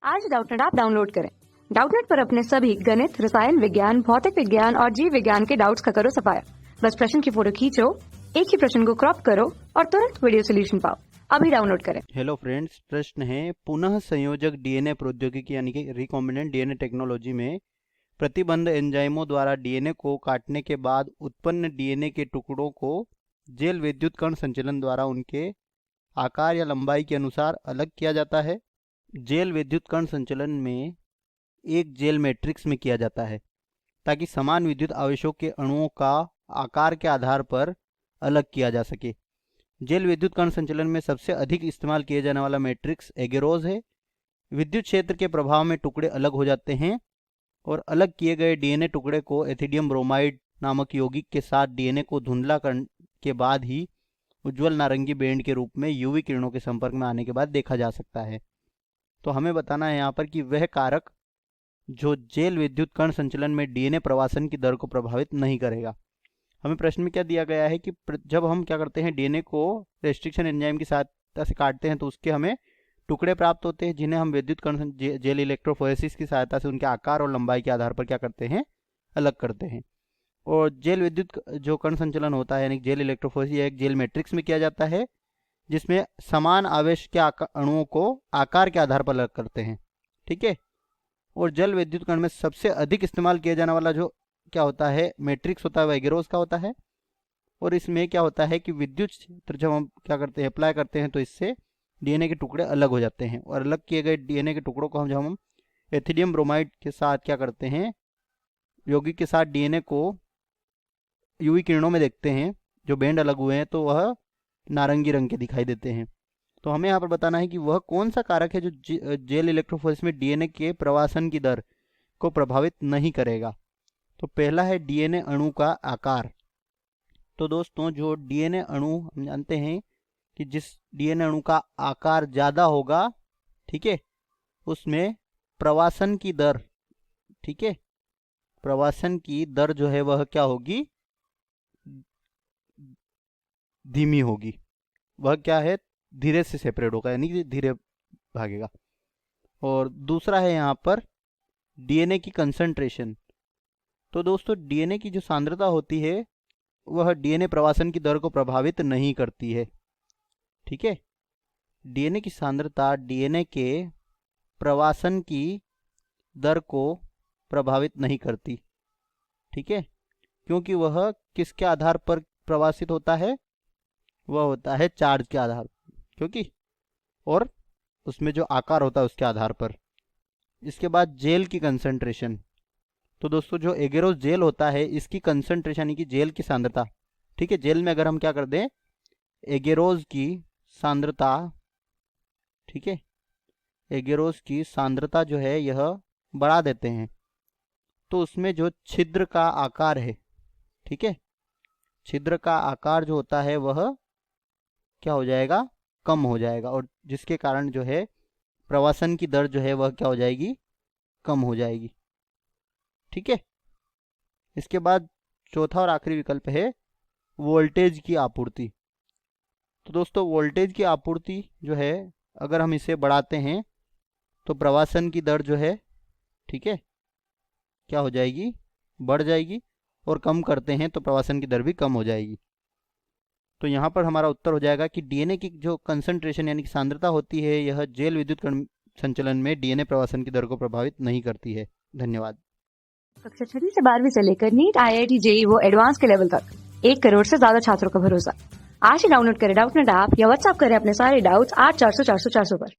आज Doubtnut app download करें। Doubtnut पर अपने सभी गणित, रसायन विज्ञान, भौतिक विज्ञान और जीव विज्ञान के डाउट्स का करो सफाया। बस प्रश्न की फोटो खींचो, एक ही प्रश्न को क्रॉप करो और तुरंत वीडियो सोल्यूशन पाओ। अभी डाउनलोड करें। हेलो फ्रेंड्स, प्रश्न है पुनः संयोजक डीएनए प्रौद्योगिकी यानी कि रिकॉम्बिनेंट डीएनए टेक्नोलॉजी में प्रतिबंध एंजाइमों द्वारा डीएनए को काटने के बाद उत्पन्न डीएनए के टुकड़ों को जेल विद्युत कण संचलन द्वारा उनके आकार या लंबाई के अनुसार अलग किया जाता है। जेल विद्युत कण संचलन में एक जेल मैट्रिक्स में किया जाता है ताकि समान विद्युत आवेशों के अणुओं का आकार के आधार पर अलग किया जा सके। जेल विद्युत कण संचलन में सबसे अधिक इस्तेमाल किया जाने वाला मैट्रिक्स एगेरोस है। विद्युत क्षेत्र के प्रभाव में टुकड़े अलग हो जाते हैं और अलग किए गए डीएनए टुकड़े को एथिडियम ब्रोमाइड नामक यौगिक के साथ डीएनए को धुंधला करने के बाद ही उज्ज्वल नारंगी बैंड के रूप में यूवी किरणों के संपर्क में आने के बाद देखा जा सकता है। तो हमें बताना है यहाँ पर कि वह कारक जो जेल विद्युत कण संचलन में डीएनए प्रवासन की दर को प्रभावित नहीं करेगा। हमें प्रश्न में क्या दिया गया है कि जब हम क्या करते हैं डीएनए को रेस्ट्रिक्शन एंजाइम की सहायता से काटते हैं तो उसके हमें टुकड़े प्राप्त होते हैं जिन्हें हम विद्युत कण जेल इलेक्ट्रोफोरेसिस की सहायता से उनके आकार और लंबाई के आधार पर क्या करते हैं, अलग करते हैं। और जेल विद्युत जो कण संचलन होता है यानी जेल इलेक्ट्रोफोरेसिस एक जेल मैट्रिक्स में किया जाता है जिसमें समान आवेश के अणुओं को आकार के आधार पर अलग करते हैं। ठीक है। और जल विद्युत कण में सबसे अधिक इस्तेमाल किया जाने वाला जो क्या होता है मैट्रिक्स होता है वह एगेरोस का होता है। और इसमें क्या होता है कि विद्युत क्षेत्र जब हम क्या करते हैं अप्लाई करते हैं तो इससे डीएनए के टुकड़े अलग हो जाते हैं और अलग किए गए डीएनए के टुकड़ों को हम एथिडियम ब्रोमाइड के साथ क्या करते हैं यौगिक के साथ डीएनए को यूवी किरणों में देखते हैं। जो बैंड अलग हुए हैं तो वह नारंगी रंग के दिखाई देते हैं। तो हमें यहाँ पर बताना है कि वह कौन सा कारक है जो जेल इलेक्ट्रोफोरेसिस में डीएनए के प्रवासन की दर को प्रभावित नहीं करेगा। तो पहला है डीएनए अणु का आकार। तो दोस्तों जो डीएनए अणु हम जानते हैं कि जिस डीएनए अणु का आकार ज़्यादा होगा, ठीक है, उसमें प्रवासन की दर, ठीक है, प्रवासन की दर जो है वह क्या होगी, धीमी होगी। वह क्या है, धीरे से सेपरेट होगा यानी कि धीरे भागेगा। और दूसरा है यहाँ पर डीएनए की कंसंट्रेशन। तो दोस्तों डीएनए की जो सांद्रता होती है वह डीएनए प्रवासन की दर को प्रभावित नहीं करती है। ठीक है। डीएनए की सांद्रता डीएनए के प्रवासन की दर को प्रभावित नहीं करती। ठीक है। क्योंकि वह किसके आधार पर प्रवासित होता है, वह होता है चार्ज के आधार पर, क्योंकि और उसमें जो आकार होता है उसके आधार पर। इसके बाद जेल की कंसंट्रेशन। तो दोस्तों जो एगेरोस जेल होता है इसकी कंसंट्रेशन यानी कि जेल की सांद्रता, ठीक है, जेल में अगर हम क्या कर दें एगेरोस की सांद्रता, ठीक है, एगेरोस की सांद्रता जो है यह बढ़ा देते हैं तो उसमें जो छिद्र का आकार है, ठीक है, छिद्र का आकार जो होता है वह क्या हो जाएगा, कम हो जाएगा। और जिसके कारण जो है प्रवासन की दर जो है वह क्या हो जाएगी, कम हो जाएगी। ठीक है। इसके बाद चौथा और आखिरी विकल्प है वोल्टेज की आपूर्ति। तो दोस्तों वोल्टेज की आपूर्ति जो है अगर हम इसे बढ़ाते हैं तो प्रवासन की दर जो है, ठीक है, क्या हो जाएगी, बढ़ जाएगी। और कम करते हैं तो प्रवासन की दर भी कम हो जाएगी। तो यहाँ पर हमारा उत्तर हो जाएगा कि डीएनए की जो कंसंट्रेशन यानी कि सांद्रता होती है यह जेल विद्युत कण संचलन में डीएनए प्रवासन की दर को प्रभावित नहीं करती है। धन्यवाद। कक्षा 6 से 12वीं से लेकर नीट, आईआईटी, जेईई वो एडवांस के लेवल तक 1 करोड़ से ज्यादा छात्रों का भरोसा। आज ही डाउनलोड करें डाउटनेट ऐप या व्हाट्सएप करें अपने सारे डाउट्स 8400 400 400 पर।